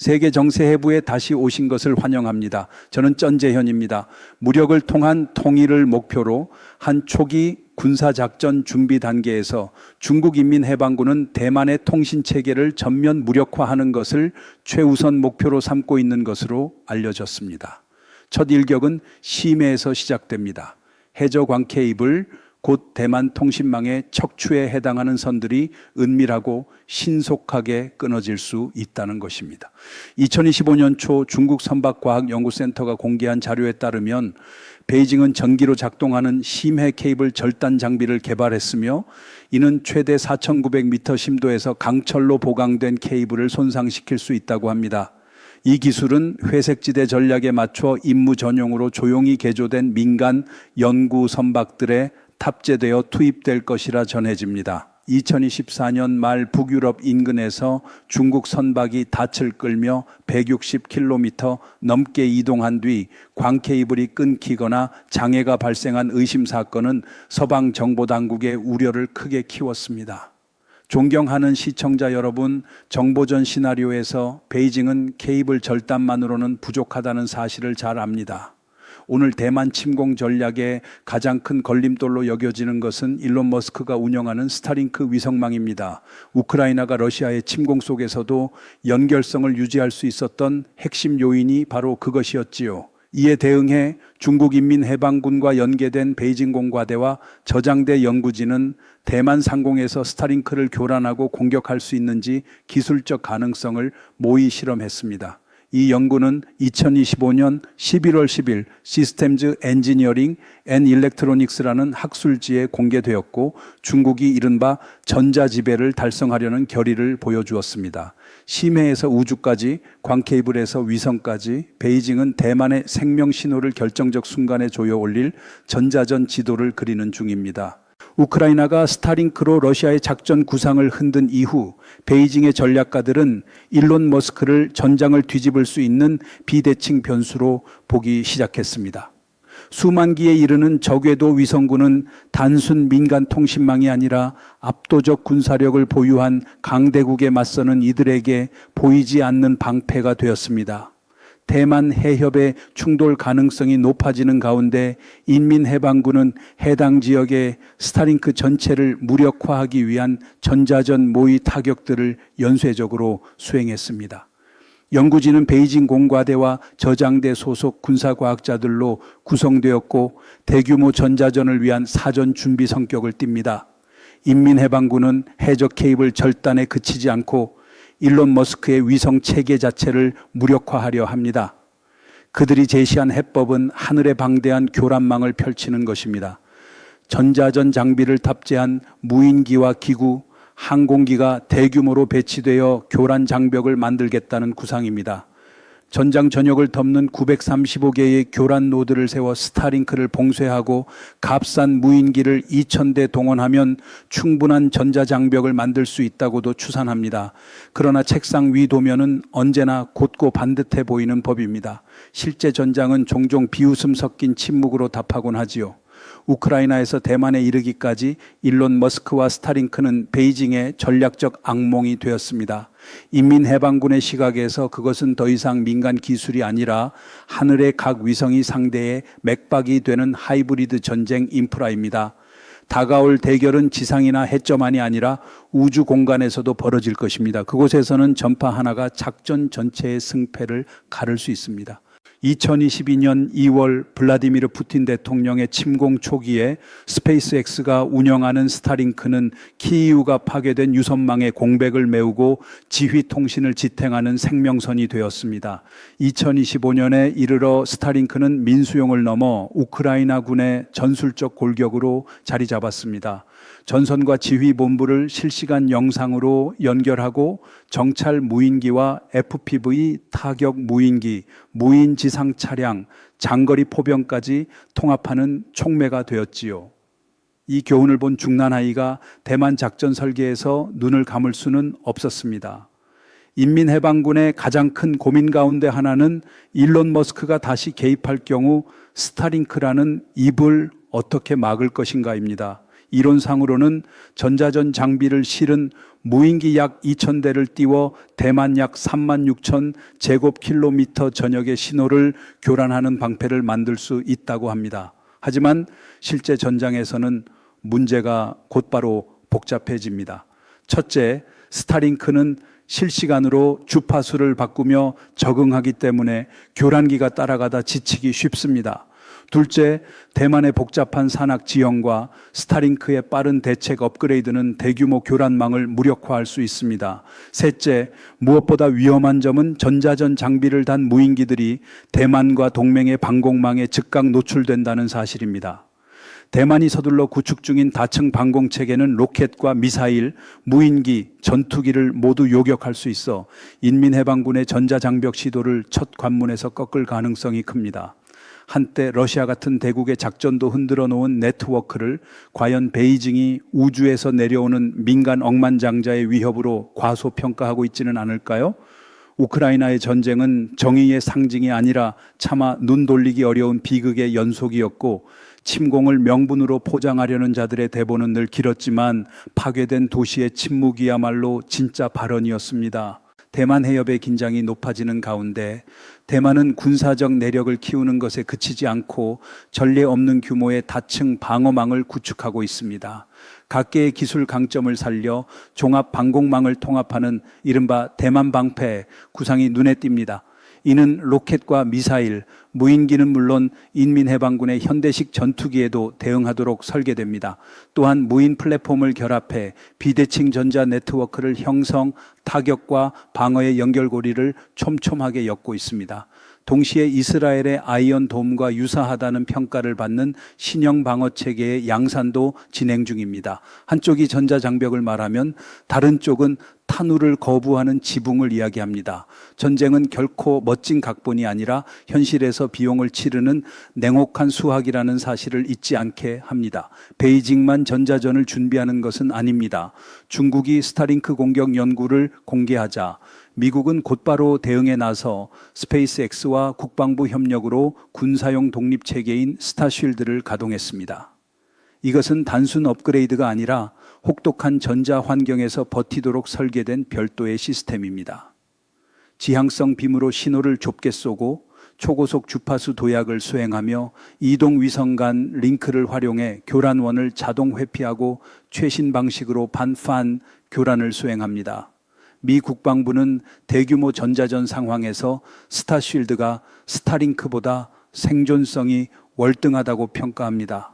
세계 정세 해부에 다시 오신 것을 환영합니다. 저는 전재현입니다. 무력을 통한 통일을 목표로 한 초기 군사작전 준비 단계에서 중국인민해방군은 대만의 통신체계를 전면 무력화하는 것을 최우선 목표로 삼고 있는 것으로 알려졌습니다. 첫 일격은 심해에서 시작됩니다. 해저광 케이블, 곧 대만 통신망의 척추에 해당하는 선들이 은밀하고 신속하게 끊어질 수 있다는 것입니다. 2025년 초 중국 선박과학연구센터가 공개한 자료에 따르면 베이징은 전기로 작동하는 심해 케이블 절단 장비를 개발했으며 이는 최대 4,900m 심도에서 강철로 보강된 케이블을 손상시킬 수 있다고 합니다. 이 기술은 회색지대 전략에 맞춰 임무 전용으로 조용히 개조된 민간 연구 선박들에 탑재되어 투입될 것이라 전해집니다. 2024년 말 북유럽 인근에서 중국 선박이 닻을 끌며 160km 넘게 이동한 뒤 광케이블이 끊기거나 장애가 발생한 의심 사건은 서방 정보당국의 우려를 크게 키웠습니다. 존경하는 시청자 여러분, 정보전 시나리오에서 베이징은 케이블 절단만으로는 부족하다는 사실을 잘 압니다. 오늘 대만 침공 전략의 가장 큰 걸림돌로 여겨지는 것은 일론 머스크가 운영하는 스타링크 위성망입니다. 우크라이나가 러시아의 침공 속에서도 연결성을 유지할 수 있었던 핵심 요인이 바로 그것이었지요. 이에 대응해 중국인민해방군과 연계된 베이징 공과대와 저장대 연구진은 대만 상공에서 스타링크를 교란하고 공격할 수 있는지 기술적 가능성을 모의 실험했습니다. 이 연구는 2025년 11월 10일 시스템즈 엔지니어링 앤 일렉트로닉스라는 학술지에 공개되었고 중국이 이른바 전자지배를 달성하려는 결의를 보여주었습니다. 심해에서 우주까지, 광케이블에서 위성까지 베이징은 대만의 생명 신호를 결정적 순간에 조여 올릴 전자전 지도를 그리는 중입니다. 우크라이나가 스타링크로 러시아의 작전 구상을 흔든 이후 베이징의 전략가들은 일론 머스크를 전장을 뒤집을 수 있는 비대칭 변수로 보기 시작했습니다. 수만 기에 이르는 저궤도 위성군은 단순 민간 통신망이 아니라 압도적 군사력을 보유한 강대국에 맞서는 이들에게 보이지 않는 방패가 되었습니다. 대만 해협의 충돌 가능성이 높아지는 가운데 인민해방군은 해당 지역의 스타링크 전체를 무력화하기 위한 전자전 모의 타격들을 연쇄적으로 수행했습니다. 연구진은 베이징 공과대와 저장대 소속 군사과학자들로 구성되었고 대규모 전자전을 위한 사전 준비 성격을 띱니다. 인민해방군은 해적 케이블 절단에 그치지 않고 일론 머스크의 위성 체계 자체를 무력화하려 합니다. 그들이 제시한 해법은 하늘에 방대한 교란망을 펼치는 것입니다. 전자전 장비를 탑재한 무인기와 기구, 항공기가 대규모로 배치되어 교란 장벽을 만들겠다는 구상입니다. 전장 전역을 덮는 935개의 교란 노드를 세워 스타링크를 봉쇄하고 값싼 무인기를 2,000대 동원하면 충분한 전자장벽을 만들 수 있다고도 추산합니다. 그러나 책상 위 도면은 언제나 곧고 반듯해 보이는 법입니다. 실제 전장은 종종 비웃음 섞인 침묵으로 답하곤 하지요. 우크라이나에서 대만에 이르기까지 일론 머스크와 스타링크는 베이징의 전략적 악몽이 되었습니다. 인민해방군의 시각에서 그것은 더 이상 민간 기술이 아니라 하늘의 각 위성이 상대의 맥박이 되는 하이브리드 전쟁 인프라입니다. 다가올 대결은 지상이나 해저만이 아니라 우주 공간에서도 벌어질 것입니다. 그곳에서는 전파 하나가 작전 전체의 승패를 가를 수 있습니다. 2022년 2월 블라디미르 푸틴 대통령의 침공 초기에 스페이스X가 운영하는 스타링크는 키이우가 파괴된 유선망의 공백을 메우고 지휘 통신을 지탱하는 생명선이 되었습니다. 2025년에 이르러 스타링크는 민수용을 넘어 우크라이나군의 전술적 골격으로 자리 잡았습니다. 전선과 지휘본부를 실시간 영상으로 연결하고 정찰 무인기와 FPV 타격 무인기, 무인 지상 차량, 장거리 포병까지 통합하는 촉매가 되었지요. 이 교훈을 본 중난아이가 대만 작전 설계에서 눈을 감을 수는 없었습니다. 인민해방군의 가장 큰 고민 가운데 하나는 일론 머스크가 다시 개입할 경우 스타링크라는 입을 어떻게 막을 것인가입니다. 이론상으로는 전자전 장비를 실은 무인기 약 2,000대를 띄워 대만 약 36,000 제곱킬로미터 전역의 신호를 교란하는 방패를 만들 수 있다고 합니다. 하지만 실제 전장에서는 문제가 곧바로 복잡해집니다. 첫째, 스타링크는 실시간으로 주파수를 바꾸며 적응하기 때문에 교란기가 따라가다 지치기 쉽습니다. 둘째, 대만의 복잡한 산악 지형과 스타링크의 빠른 대책 업그레이드는 대규모 교란망을 무력화할 수 있습니다. 셋째, 무엇보다 위험한 점은 전자전 장비를 단 무인기들이 대만과 동맹의 방공망에 즉각 노출된다는 사실입니다. 대만이 서둘러 구축 중인 다층 방공체계는 로켓과 미사일, 무인기, 전투기를 모두 요격할 수 있어 인민해방군의 전자장벽 시도를 첫 관문에서 꺾을 가능성이 큽니다. 한때 러시아 같은 대국의 작전도 흔들어 놓은 네트워크를 과연 베이징이 우주에서 내려오는 민간 억만장자의 위협으로 과소평가하고 있지는 않을까요? 우크라이나의 전쟁은 정의의 상징이 아니라 차마 눈 돌리기 어려운 비극의 연속이었고, 침공을 명분으로 포장하려는 자들의 대본은 늘 길었지만 파괴된 도시의 침묵이야말로 진짜 발언이었습니다. 대만 해협의 긴장이 높아지는 가운데 대만은 군사적 내력을 키우는 것에 그치지 않고 전례 없는 규모의 다층 방어망을 구축하고 있습니다. 각계의 기술 강점을 살려 종합 방공망을 통합하는 이른바 대만 방패 구상이 눈에 띕니다. 이는 로켓과 미사일, 무인기는 물론 인민해방군의 현대식 전투기에도 대응하도록 설계됩니다. 또한 무인 플랫폼을 결합해 비대칭 전자 네트워크를 형성, 타격과 방어의 연결고리를 촘촘하게 엮고 있습니다. 동시에 이스라엘의 아이언돔과 유사하다는 평가를 받는 신형 방어 체계의 양산도 진행 중입니다. 한쪽이 전자장벽을 말하면 다른 쪽은 탄우를 거부하는 지붕을 이야기합니다. 전쟁은 결코 멋진 각본이 아니라 현실에서 비용을 치르는 냉혹한 수학이라는 사실을 잊지 않게 합니다. 베이징만 전자전을 준비하는 것은 아닙니다. 중국이 스타링크 공격 연구를 공개하자 미국은 곧바로 대응에 나서 스페이스X와 국방부 협력으로 군사용 독립체계인 스타쉴드를 가동했습니다. 이것은 단순 업그레이드가 아니라 혹독한 전자 환경에서 버티도록 설계된 별도의 시스템입니다. 지향성 빔으로 신호를 좁게 쏘고 초고속 주파수 도약을 수행하며 이동 위성 간 링크를 활용해 교란원을 자동 회피하고 최신 방식으로 반판 교란을 수행합니다. 미 국방부는 대규모 전자전 상황에서 스타쉴드가 스타링크보다 생존성이 월등하다고 평가합니다.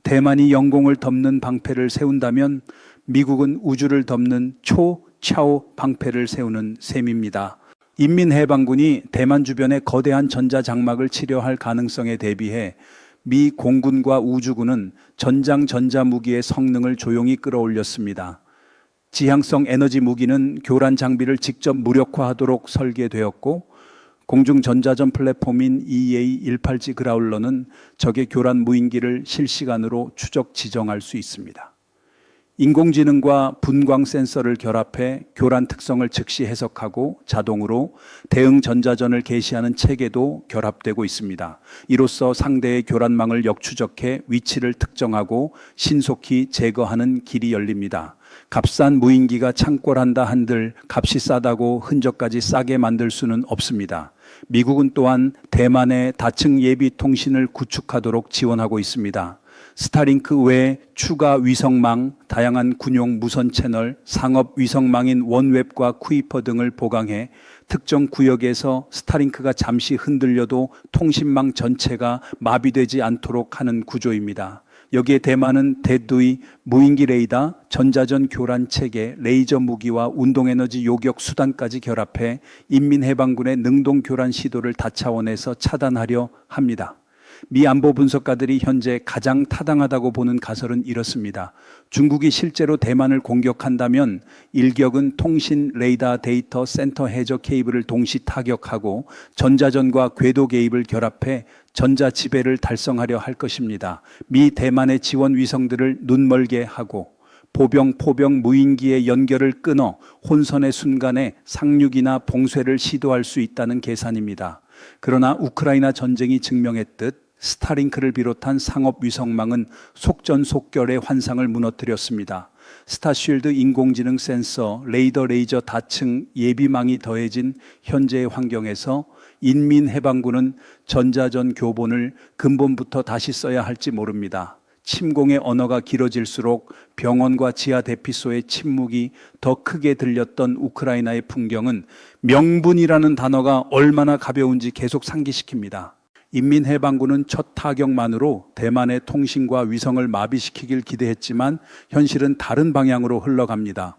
대만이 영공을 덮는 방패를 세운다면 미국은 우주를 덮는 초차오 방패를 세우는 셈입니다. 인민해방군이 대만 주변에 거대한 전자장막을 치려할 가능성에 대비해 미 공군과 우주군은 전장 전자무기의 성능을 조용히 끌어올렸습니다. 지향성 에너지 무기는 교란 장비를 직접 무력화하도록 설계되었고, 공중 전자전 플랫폼인 EA-187 그라울러는 적의 교란 무인기를 실시간으로 추적 지정할 수 있습니다. 인공지능과 분광 센서를 결합해 교란 특성을 즉시 해석하고 자동으로 대응 전자전을 개시하는 체계도 결합되고 있습니다. 이로써 상대의 교란망을 역추적해 위치를 특정하고 신속히 제거하는 길이 열립니다. 값싼 무인기가 창궐한다 한들 값이 싸다고 흔적까지 싸게 만들 수는 없습니다. 미국은 또한 대만의 다층 예비 통신을 구축하도록 지원하고 있습니다. 스타링크 외에 추가 위성망, 다양한 군용 무선 채널, 상업 위성망인 원웹과 쿠이퍼 등을 보강해 특정 구역에서 스타링크가 잠시 흔들려도 통신망 전체가 마비되지 않도록 하는 구조입니다. 여기에 대만은 대두의 무인기 레이더, 전자전 교란 체계, 레이저 무기와 운동에너지 요격 수단까지 결합해 인민해방군의 능동 교란 시도를 다차원에서 차단하려 합니다. 미 안보 분석가들이 현재 가장 타당하다고 보는 가설은 이렇습니다. 중국이 실제로 대만을 공격한다면 일격은 통신 레이더 데이터 센터 해저 케이블을 동시 타격하고 전자전과 궤도 개입을 결합해 전자 지배를 달성하려 할 것입니다. 미 대만의 지원 위성들을 눈멀게 하고 보병, 포병, 무인기의 연결을 끊어 혼선의 순간에 상륙이나 봉쇄를 시도할 수 있다는 계산입니다. 그러나 우크라이나 전쟁이 증명했듯 스타링크를 비롯한 상업 위성망은 속전속결의 환상을 무너뜨렸습니다. 스타쉴드 인공지능 센서, 레이더 레이저 다층 예비망이 더해진 현재의 환경에서 인민해방군은 전자전 교본을 근본부터 다시 써야 할지 모릅니다. 침공의 언어가 길어질수록 병원과 지하 대피소의 침묵이 더 크게 들렸던 우크라이나의 풍경은 명분이라는 단어가 얼마나 가벼운지 계속 상기시킵니다. 인민해방군은 첫 타격만으로 대만의 통신과 위성을 마비시키길 기대했지만 현실은 다른 방향으로 흘러갑니다.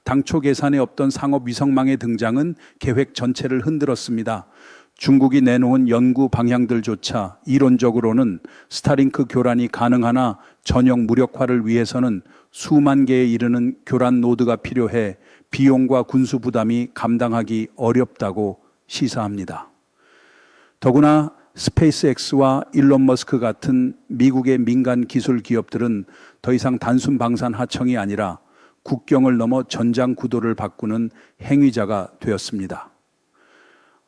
당초 계산에 없던 상업 위성망의 등장은 계획 전체를 흔들었습니다. 중국이 내놓은 연구 방향들조차 이론적으로는 스타링크 교란이 가능하나 전역 무력화를 위해서는 수만 개에 이르는 교란 노드가 필요해 비용과 군수 부담이 감당하기 어렵다고 시사합니다. 더구나 스페이스X와 일론 머스크 같은 미국의 민간 기술 기업들은 더 이상 단순 방산 하청이 아니라 국경을 넘어 전장 구도를 바꾸는 행위자가 되었습니다.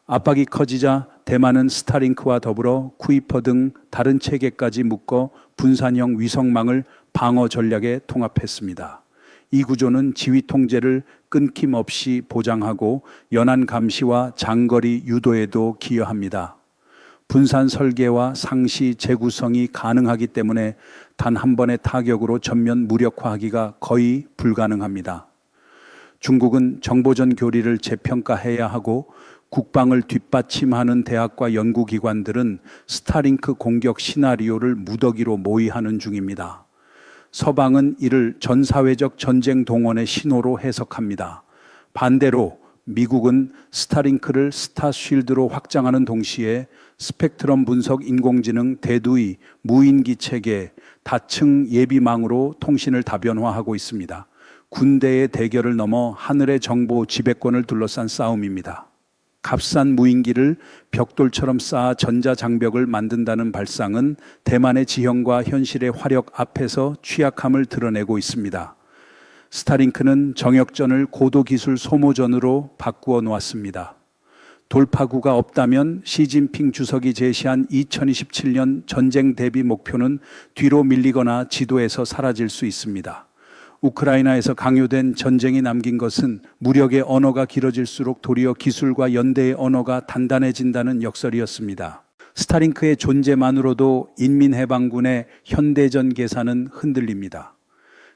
압박이 커지자 대만은 스타링크와 더불어 쿠이퍼 등 다른 체계까지 묶어 분산형 위성망을 방어 전략에 통합했습니다. 이 구조는 지휘 통제를 끊김없이 보장하고 연안 감시와 장거리 유도에도 기여합니다. 분산 설계와 상시 재구성이 가능하기 때문에 단 한 번의 타격으로 전면 무력화하기가 거의 불가능합니다. 중국은 정보전 교리를 재평가해야 하고 국방을 뒷받침하는 대학과 연구기관들은 스타링크 공격 시나리오를 무더기로 모의하는 중입니다. 서방은 이를 전사회적 전쟁 동원의 신호로 해석합니다. 반대로 미국은 스타링크를 스타쉴드로 확장하는 동시에 스펙트럼 분석 인공지능 대두의 무인기 체계, 다층 예비망으로 통신을 다변화하고 있습니다. 군대의 대결을 넘어 하늘의 정보 지배권을 둘러싼 싸움입니다. 값싼 무인기를 벽돌처럼 쌓아 전자장벽을 만든다는 발상은 대만의 지형과 현실의 화력 앞에서 취약함을 드러내고 있습니다. 스타링크는 정역전을 고도기술 소모전으로 바꾸어 놓았습니다. 돌파구가 없다면 시진핑 주석이 제시한 2027년 전쟁 대비 목표는 뒤로 밀리거나 지도에서 사라질 수 있습니다. 우크라이나에서 강요된 전쟁이 남긴 것은 무력의 언어가 길어질수록 도리어 기술과 연대의 언어가 단단해진다는 역설이었습니다. 스타링크의 존재만으로도 인민해방군의 현대전 계산은 흔들립니다.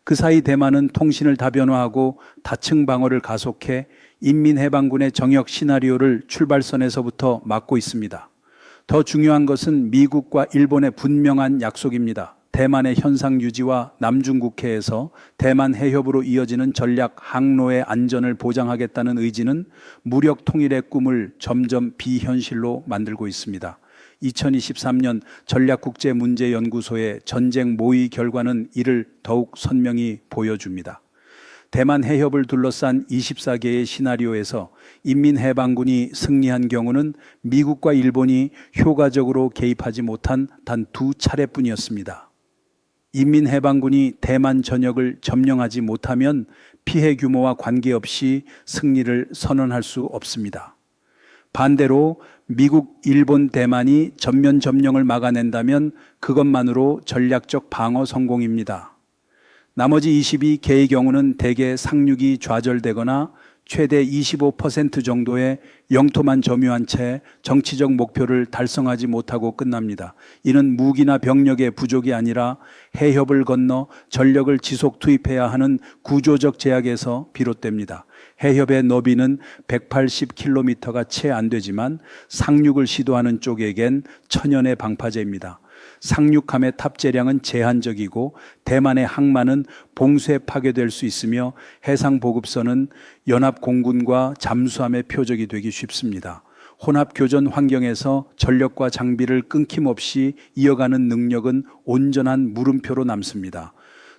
그 사이 대만은 통신을 다변화하고 다층 방어를 가속해 인민해방군의 정역 시나리오를 출발선에서부터 막고 있습니다. 더 중요한 것은 미국과 일본의 분명한 약속입니다. 대만의 현상 유지와 남중국해에서 대만 해협으로 이어지는 전략 항로의 안전을 보장하겠다는 의지는 무력 통일의 꿈을 점점 비현실로 만들고 있습니다. 2023년 전략국제문제연구소의 전쟁 모의 결과는 이를 더욱 선명히 보여줍니다. 대만 해협을 둘러싼 24개의 시나리오에서 인민해방군이 승리한 경우는 미국과 일본이 효과적으로 개입하지 못한 단 2차례뿐이었습니다. 인민해방군이 대만 전역을 점령하지 못하면 피해 규모와 관계없이 승리를 선언할 수 없습니다. 반대로 미국, 일본, 대만이 전면 점령을 막아낸다면 그것만으로 전략적 방어 성공입니다. 나머지 22개의 경우는 대개 상륙이 좌절되거나 최대 25% 정도의 영토만 점유한 채 정치적 목표를 달성하지 못하고 끝납니다. 이는 무기나 병력의 부족이 아니라 해협을 건너 전력을 지속 투입해야 하는 구조적 제약에서 비롯됩니다. 해협의 너비는 180km가 채 안 되지만 상륙을 시도하는 쪽에겐 천연의 방파제입니다. 상륙함의 탑재량은 제한적이고 대만의 항만은 봉쇄 파괴될 수 있으며 해상보급선은 연합공군과 잠수함의 표적이 되기 쉽습니다. 혼합교전 환경에서 전력과 장비를 끊김없이 이어가는 능력은 온전한 물음표로 남습니다.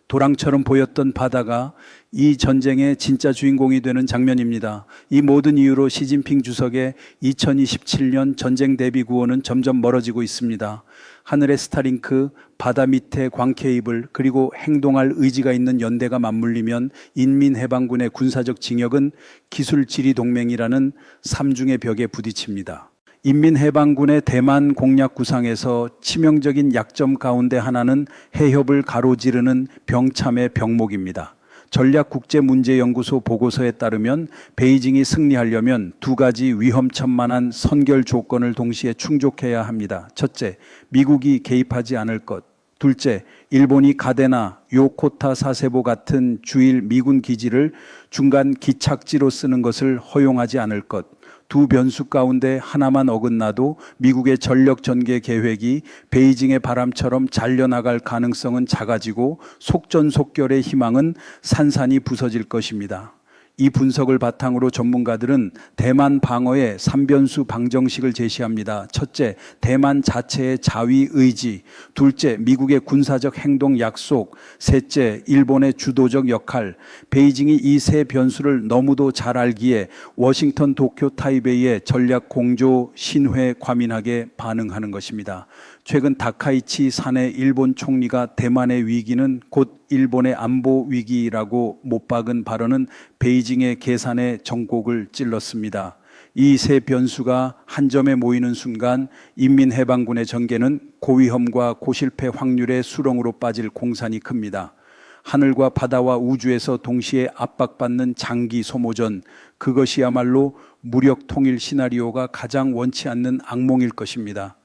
도랑처럼 보였던 바다가 이 전쟁의 진짜 주인공이 되는 장면입니다. 이 모든 이유로 시진핑 주석의 2027년 전쟁 대비 구호는 점점 멀어지고 있습니다. 하늘의 스타링크, 바다 밑에 광케이블, 그리고 행동할 의지가 있는 연대가 맞물리면 인민해방군의 군사적 징역은 기술지리 동맹이라는 삼중의 벽에 부딪힙니다. 인민해방군의 대만 공략 구상에서 치명적인 약점 가운데 하나는 해협을 가로지르는 병참의 병목입니다. 전략국제문제연구소 보고서에 따르면 베이징이 승리하려면 두 가지 위험천만한 선결 조건을 동시에 충족해야 합니다. 첫째, 미국이 개입하지 않을 것. 둘째, 일본이 가데나 요코타 사세보 같은 주일 미군 기지를 중간 기착지로 쓰는 것을 허용하지 않을 것. 두 변수 가운데 하나만 어긋나도 미국의 전력 전개 계획이 베이징의 바람처럼 잘려나갈 가능성은 작아지고 속전속결의 희망은 산산이 부서질 것입니다. 이 분석을 바탕으로 전문가들은 대만 방어의 3변수 방정식을 제시합니다. 첫째, 대만 자체의 자위 의지. 둘째, 미국의 군사적 행동 약속. 셋째, 일본의 주도적 역할. 베이징이 이 세 변수를 너무도 잘 알기에 워싱턴, 도쿄, 타이베이의 전략 공조 신회 과민하게 반응하는 것입니다. 최근 다카이치 사내 일본 총리가 대만의 위기는 곧 일본의 안보 위기라고 못 박은 발언은 베이징의 계산에 전곡을 찔렀습니다. 이 세 변수가 한 점에 모이는 순간 인민해방군의 전개는 고위험과 고실패 확률의 수렁으로 빠질 공산이 큽니다. 하늘과 바다와 우주에서 동시에 압박받는 장기 소모전, 그것이야말로 무력 통일 시나리오가 가장 원치 않는 악몽일 것입니다.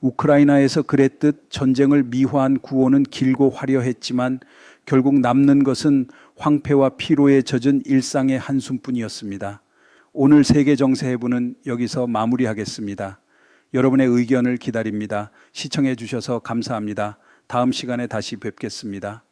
우크라이나에서 그랬듯 전쟁을 미화한 구호는 길고 화려했지만 결국 남는 것은 황폐와 피로에 젖은 일상의 한숨뿐이었습니다. 오늘 세계정세해부는 여기서 마무리하겠습니다. 여러분의 의견을 기다립니다. 시청해 주셔서 감사합니다. 다음 시간에 다시 뵙겠습니다.